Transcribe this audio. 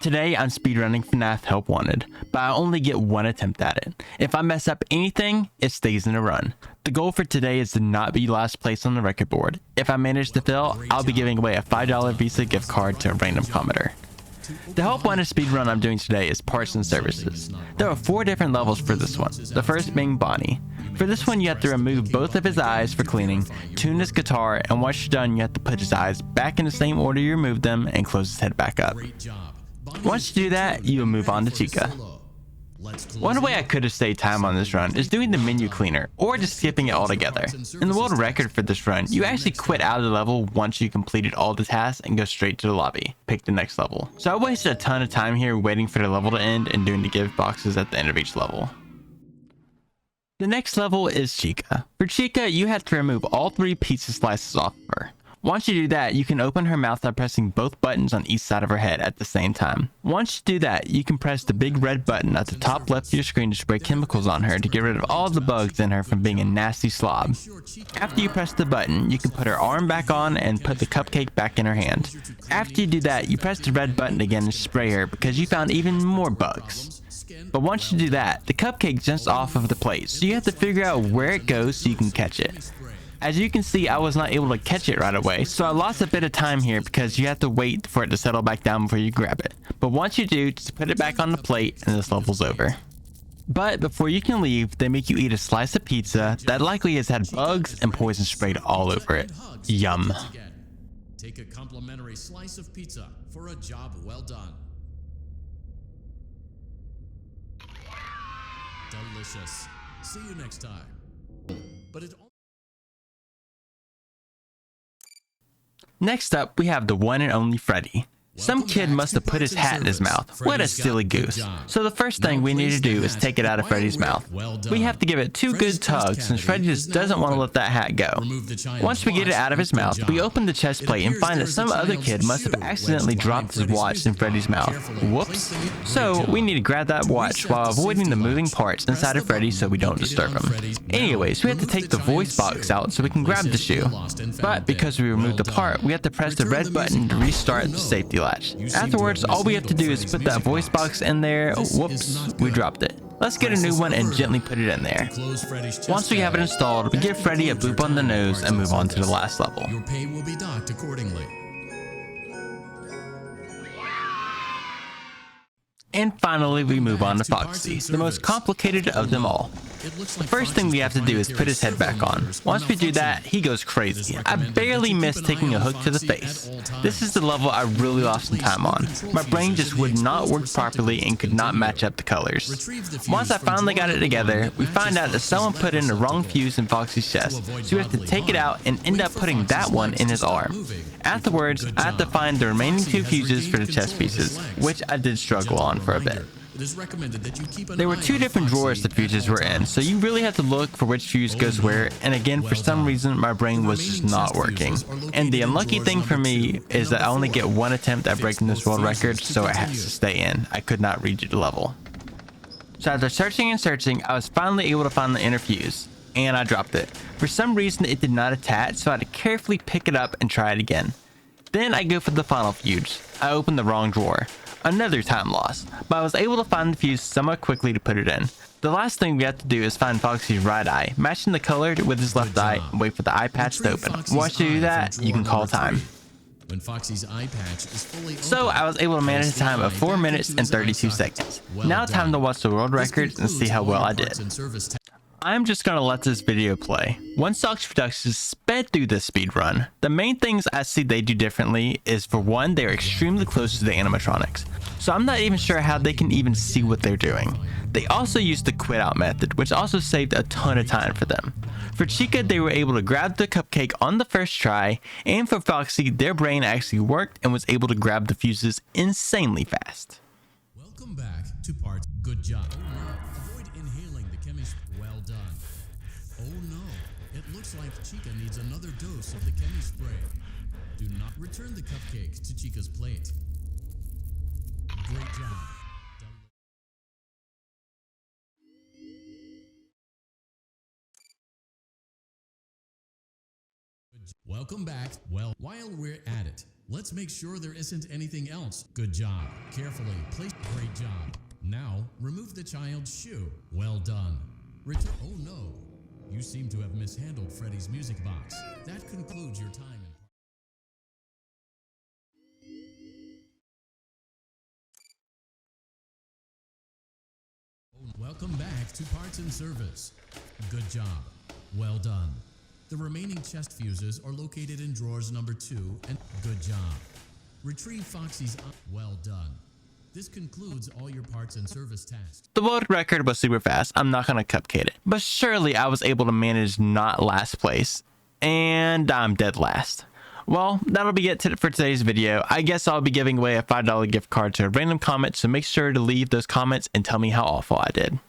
Today I'm speedrunning FNAF Help Wanted, but I only get one attempt at it. If I mess up anything, it stays in a run. The goal for today is to not be last place on the record board. If I manage to fail, I'll be giving away a $5 Visa gift card to a random commenter. The Help Wanted speedrun I'm doing today is parts and services. There are 4 different levels for this one, the first being Bonnie. For this one you have to remove both of his eyes for cleaning, tune his guitar, and once you're done you have to put his eyes back in the same order you removed them and close his head back up. Once you do that, you will move on to Chica. One way I could have saved time on this run is doing the menu cleaner, or just skipping it altogether. In the world record for this run, you actually quit out of the level once you completed all the tasks and go straight to the lobby. Pick the next level. So I wasted a ton of time here waiting for the level to end and doing the gift boxes at the end of each level. The next level is Chica. For Chica, you have to remove all 3 pizza slices off of her. Once you do that, you can open her mouth by pressing both buttons on each side of her head at the same time. Once you do that, you can press the big red button at the top left of your screen to spray chemicals on her to get rid of all the bugs in her from being a nasty slob. After you press the button, you can put her arm back on and put the cupcake back in her hand. After you do that, you press the red button again and spray her because you found even more bugs. But once you do that, the cupcake jumps off of the plate, so you have to figure out where it goes so you can catch it. As you can see, I was not able to catch it right away, so I lost a bit of time here because you have to wait for it to settle back down before you grab it. But once you do, just put it back on the plate and this level's over. But before you can leave, they make you eat a slice of pizza that likely has had bugs and poison sprayed all over it. Yum. Take a complimentary slice of pizza for a job well done. Delicious. See you next time. But it Next up, we have the one and only Freddy. Some kid must have put his hat in his mouth. What a silly goose. So the first thing we need to do is take it out of Freddy's mouth. We have to give it 2 good tugs since Freddy just doesn't want to let that hat go. Once we get it out of his mouth, we open the chest plate and find that some other kid must have accidentally dropped his watch in Freddy's mouth. Whoops. So we need to grab that watch while avoiding the moving parts inside of Freddy so we don't disturb him. Anyways, we have to take the voice box out so we can grab the shoe. But because we removed the part, we have to press the red button to restart the safety latch. Afterwards, all we have to do is put that voice box in there. Whoops, we dropped it. Let's get a new one and gently put it in there. Once we have it installed, we give Freddy a boop on the nose and move on to the last level. Your pay will be docked accordingly. And finally, we move on to Foxy, the most complicated of them all. The first thing we have to do is put his head back on. Once we do that, he goes crazy. I barely missed taking a hook to the face. This is the level I really lost some time on. My brain just would not work properly and could not match up the colors. Once I finally got it together, we find out that someone put in the wrong fuse in Foxy's chest, so we have to take it out and end up putting that one in his arm. Afterwards, I have to find the remaining 2 fuses for the chest pieces, which I did struggle on for a bit. There were 2 different drawers the fuses were in, so you really have to look for which fuse goes where, and again, for some reason, my brain was just not working. And the unlucky thing for me is that I only get 1 attempt at breaking this world record, so it has to stay in. I could not redo the level. So after searching and searching, I was finally able to find the inner fuse, and I dropped it. For some reason, it did not attach, so I had to carefully pick it up and try it again. Then I go for the final fuse. I opened the wrong drawer. Another time loss, but I was able to find the fuse somewhat quickly to put it in. The last thing we have to do is find Foxy's right eye, matching the color with his left eye, and wait for the eye patch to open. Once you do that, you can call time. When Foxy's eye patch is fully So I was able to manage a time of 4 minutes and 32 seconds. Now time to watch the world records and see how well I did. I'm just gonna let this video play. Once Foxy Productions sped through this speedrun, the main things I see they do differently is, for one, they're extremely close to the animatronics, so I'm not even sure how they can even see what they're doing. They also used the quit out method, which also saved a ton of time for them. For Chica, they were able to grab the cupcake on the first try, and for Foxy, their brain actually worked and was able to grab the fuses insanely fast. Welcome back to part good job. Avoid inhaling the chemist. Well done. Oh no, it looks like Chica needs another dose of the chemi spray. Do not return the cupcake to Chica's plate. Great job. Welcome back. Well, while we're at it, let's make sure there isn't anything else. Good job. Carefully place. Great job. Now, remove the child's shoe. Well done. Return. Oh no. You seem to have mishandled Freddy's music box. That concludes your time in Welcome back to Parts and Service. Good job. Well done. The remaining chest fuses are located in drawers number 2 and good job. Retrieve Foxy's well done. This concludes all your parts and service tasks. The world record was super fast. I'm not gonna cupcake it, but surely I was able to manage not last place, and I'm dead last. Well, that'll be it for today's video. I guess I'll be giving away a $5 gift card to a random comment, so make sure to leave those comments and tell me how awful I did.